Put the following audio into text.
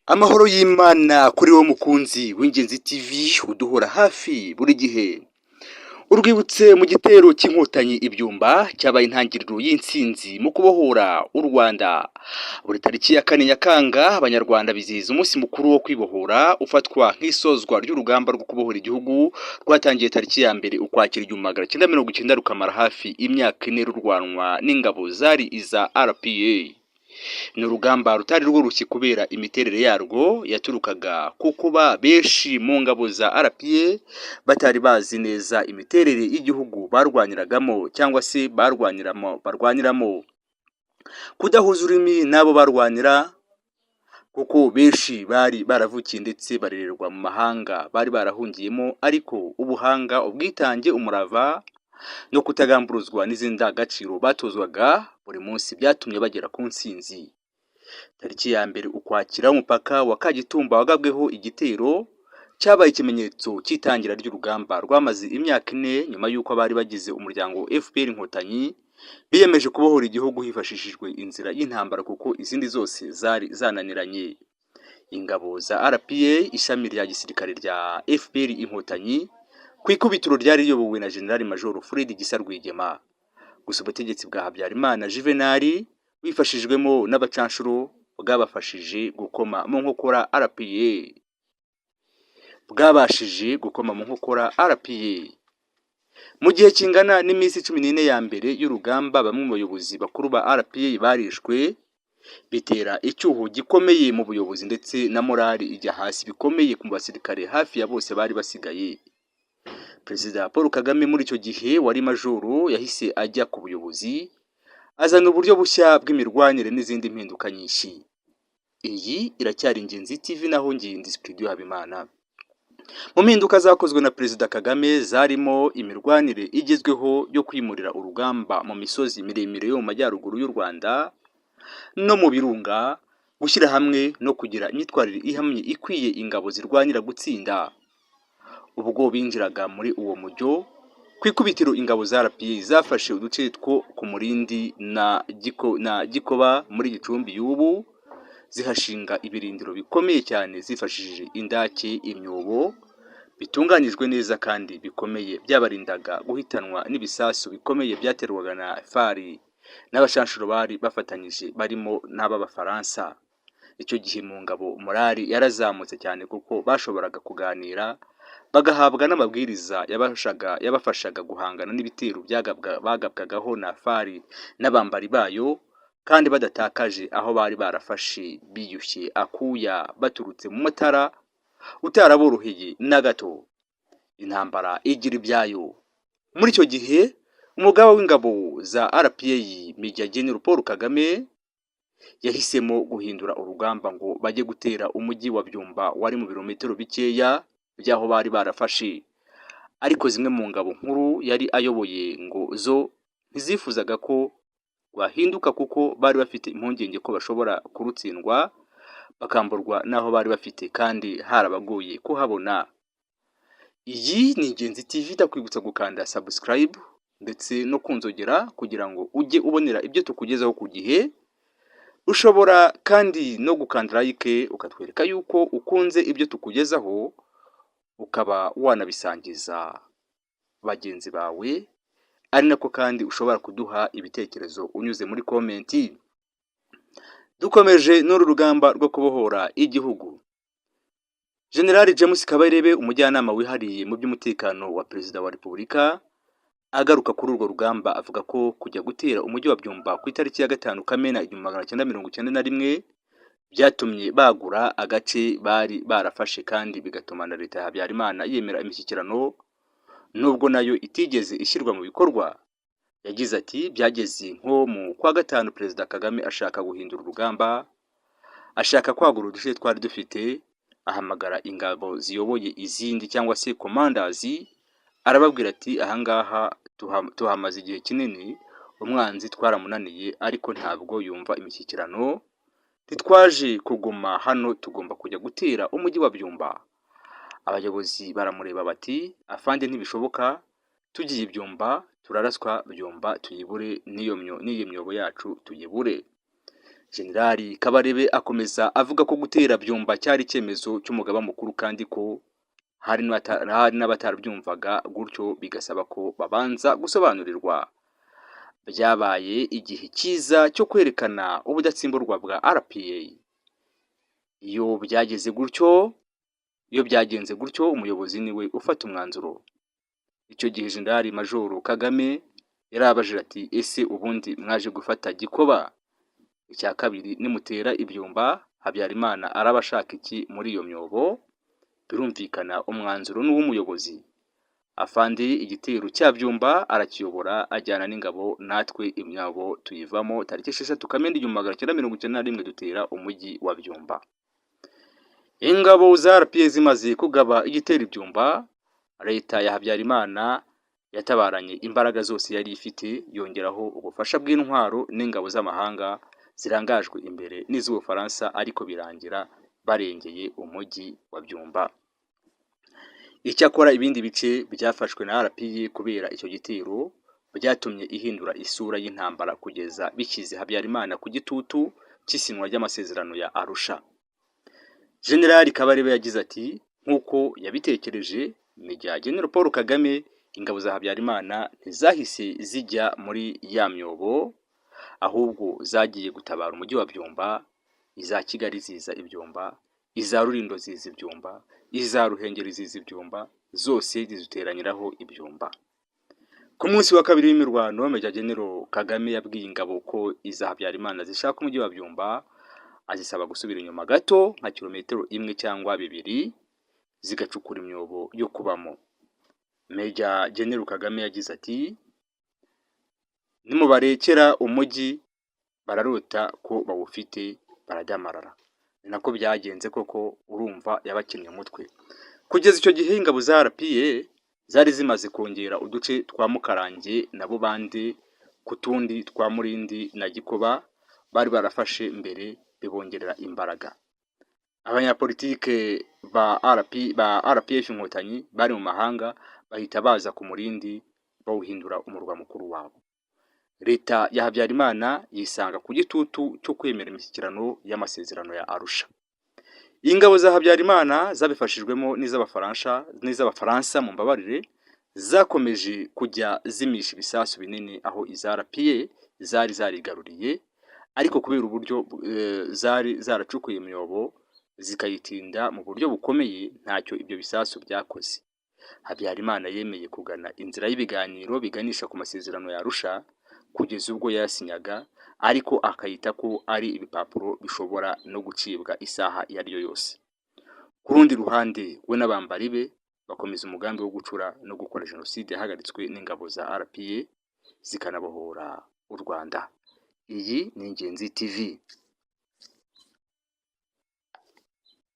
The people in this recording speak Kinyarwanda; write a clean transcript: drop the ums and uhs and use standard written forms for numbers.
Amahoro y'Imana kuri wowe mukunzi w'Ingenzi TV uduhora hafi buri gihe. Urwibutse mu gitero cy'inkotanyi ibyumba cyabaye intangiriro y'intsinzi mu kubohora u Rwanda. Buri tariki ya 4 Nyakanga abanyarwanda bizihiza umunsi mukuru wo kwibohora ufatwa nk'isozwa ry'urugamba rwo kubohora igihugu rwatangiye tariki ya 1 Ukwakira 1990 rukamara hafi imyaka 4 rurwanwa n'ingabo zari iza RPA. Ni urugamba rutari rworoshye kubera imiterere yarwo yaturukaga ku kuba benshi mu ngabo za RPA batari bazi neza imiterere y'igihugu barwaniragamo cyangwa se barwaniramo kudahuza ururimi n'abo barwanira, kuko benshi bari baravukiye ndetse barererwa mu mahanga bari barahungiyemo, ariko ubuhanga, ubwitange, umurava no kutagamburuzwa n'izindi ndangagaciro batozwaga buri munsi byatumye bagera ku ntsinzi. Tariki ya 1 Ukwakira umupaka wa Kagitumba wagabweho igitero cyabaye ikimenyetso cy'itangira ry'urugamba rwamaze imyaka 4 nyuma y'uko bari bagize umuryango FPR Inkotanyi biyemeje kubohora igihugu hifashishijwe inzira y'intambara kuko izindi zose zari zananiranye. Ingabo za RPA, ishami rya gisirikare rya FPR Inkotanyi, ku ikubitiro ryari riyobowe na General Major Fred Gisa Rwigema. Gusa ubutegetsi bwa Habyarimana Juvenal bifashijwemo n'abacanshuro bwabashije gukoma mu nkokora RPA. Mu gihe kingana n'iminsi 14 ya mbere y'urugamba, bamwe mu bayobozi bakuru ba RPA barishwe, bitera icyuho gikomeye mu buyobozi ndetse na morali ijya hasi bikomeye ku basirikare hafi ya bose bari basigaye. Perezida Paul Kagame muri icyo gihe wari majoro yahise ajya ku buyobozi, azana uburyo bushya bw'imirwanire n'izindi mpinduka nyinshi. Iyi iracyari Ingenzi TV naho ngiye ndi Studio Habimana. Mu mpinduka zakozwe na Perezida Kagame zarimo imirwanire igezweho yo kwimurira urugamba mu misozi miremire yo mu majyaruguru y'u Rwanda no mu birunga, gushyira hamwe no kugira imyitwarire ihamye ikwiye ingabo zirwanira gutsinda. Ubwo binjiraga muri uwo mujyo, ku ikubitiro ingabo za RPA zafashe uduce two ku Murindi na Gikoba muri Gicumbi y'ubu, zihashinga ibirindiro bikomeye cyane zifashishije indake, imyobo bitunganyijwe neza kandi bikomeye byabarindaga guhitanwa n'ibisasu bikomeye byaterwaga na fari n'abashanshuro bari bafatanyije barimo n'ab'Abafaransa. Icyo gihe mu ngabo morali yarazamutse cyane kuko bashoboraga kuganira, bagahabwa n'amabwiriza yabafashaga guhangana n'ibitero bagabwagaho na fari n'abambari bayo, kandi badatakaje aho bari barafashe, biyushye akuya baturutse mu Mutara utaraboroheye na gato. Intambara igira ibyayo. Muri icyo gihe umugaba w'ingabo za RPA Major General Paul Kagame yahisemo guhindura urugamba ngo bajye gutera umujyi wa Byumba wari mu birometero bikeya by'aho bari barafashe. Ariko zimwe mu ngabo nkuru yari ayoboye ngo zo ntizifuzaga ko bahinduka kuko bari bafite impungenge ko bashobora kurutsindwa bakamburwa n'aho bari bafite kandi harabagoye kuhabona. Iyi ni Ingenzi TV, ndakwibutsa gukanda subscribe ndetse no kunzogera kugira ngo ujye ubonera ibyo tukugezaho ku gihe. Ushobora kandi no gukanda like ukatwereka yuko ukunze ibyo tukugezaho, ukaba wanabisangiza bagenzi bawe, ari nako kandi ushobora kuduha ibitekerezo unyuze muri komenti. Dukomeje n'uru rugamba rwo kubohora igihugu. General James Kabarebe, umujyanama wihariye mu by'umutekano wa Perezida wa Repubulika, agaruka kuri urwo rugamba avuga ko kujya gutera umujyi wa Byumba ku itariki ya 5 Kamena 1991 byatumye bagura agace bari barafashe kandi bigatuma na leta ya Habyarimana yemera imishyikirano nubwo nayo itigeze ishyirwa mu bikorwa. Yagize ati byageze nko mu kwa 5 Perezida Kagame ashaka guhindura urugamba, ashaka kwagura uduce twari dufite, ahamagara ingabo ziyoboye izindi cyangwa se commanders, arababwira ati ahangaha tuhamaze igihe kinini, umwanzi twaramunaniye ariko ntabwo yumva imishyikirano, ntitwaje kuguma hano, tugomba kujya gutera umujyi wa Byumba. Abayobozi baramureba bati afande ntibishoboka, tugiye Byumba turaraswa, Byumba tuyibure, n'iyo myobo yacu tuyibure. Generali Kabarebe akomeza avuga ko gutera Byumba cyari icyemezo cy'umugaba mukuru kandi ko hari n'abatarabyumvaga gutyo bigasaba ko babanza gusobanurirwa. Byabaye igihe cyiza cyo kwerekana ubudatsimburwa bwa RPA. Iyo byagenze gutyo umuyobozi niwe ufata umwanzuro. Icyo gihe Jenerali Majoro Kagame yarabajije ati ese ubundi mwaje gufata Gikoba? Icya kabiri, nimutera Ibyumba Habyarimana arabashaka iki muri iyo myobo? Birumvikana umwanzuro n'uw'umuyobozi. Afande igitero cya Byumba arakiyobora ajyana n'ingabo, natwe imyobo tuyivamo tariki 6 Kamena 1991 dutera umujyi wa Byumba. Ingabo za RPA zimaze kugaba igitero Ibyumba, leta ya Habyarimana yatabaranye imbaraga zose yari ifite, yongeraho ubufasha bw'intwaro n'ingabo z'amahanga zirangajwe imbere n'iz'Ubufaransa, ariko birangira barengeye umujyi wa Byumba. Icyakora ibindi bice byafashwe na RPA kubera icyo gitero byatumye ihindura isura y'intambara kugeza bikize Habyarimana ku gitutu cy'isinwa ry'amasezerano ya Arusha. Generali Kabarebe yagize ati nk'uko yabitekereje Major General Paul Kagame, ingabo za Habyarimana ntizahise zijya muri ya myobo, ahubwo zagiye gutabara umujyi wa Byumba. Iza Kigali ziza Ibyumba, iza Rulindo ziza Ibyumba, iza Ruhengeri ziza Ibyumba, zose zizuteraniraho Ibyumba. Ku munsi wa kabiri w'imirwano, Major General Kagame yabwiye ingabo ko iza Habyarimana zishaka umujyi wa Byumba, azisaba gusubira inyuma gato nka kilometero 1 cyangwa 2 zigacukura imyobo yo kubamo. Major General Kagame yagize ati nimubarekera umujyi bararota ko bawufite baradamarara. Ni nako byagenze koko, urumva yabakinnye umutwe. Kugeza icyo gihe ingabo za RPA zari zimaze kongera uduce twa Mukarange na Bubande ku tundi twa Murindi na Gikoba bari barafashe mbere, bibongerera imbaraga. Abanyapolitike ba RPF Inkotanyi bari mu mahanga bahita baza ku Murindi bawuhindura umurwa mukuru wabo. Leta ya Habyarimana yisanga ku gitutu cyo kwemera imishyikirano y'amasezerano ya Arusha. Ingabo za Habyarimana zabifashijwemo n'iz'Abafaransa mu mbabarire, zakomeje kujya zimisha ibisasu binini aho iza RPA zari zarigaruriye, ariko kubera uburyo zari zaracukuye imyobo zikayitinda mu buryo bukomeye, ntacyo ibyo bisasu byakoze. Habyarimana yemeye kugana inzira y'ibiganiro biganisha ku masezerano ya Arusha kugeza ubwo yasinyaga, ariko akayita ko ari ibipapuro bishobora no gucibwa isaha iyo ari yo yose. Ku rundi ruhande, we n'abambari be bakomeza umugambi wo gucura no gukora jenoside yahagaritswe n'ingabo za RPA zikanabohora u Rwanda. Iyi ni Ingenzi TV.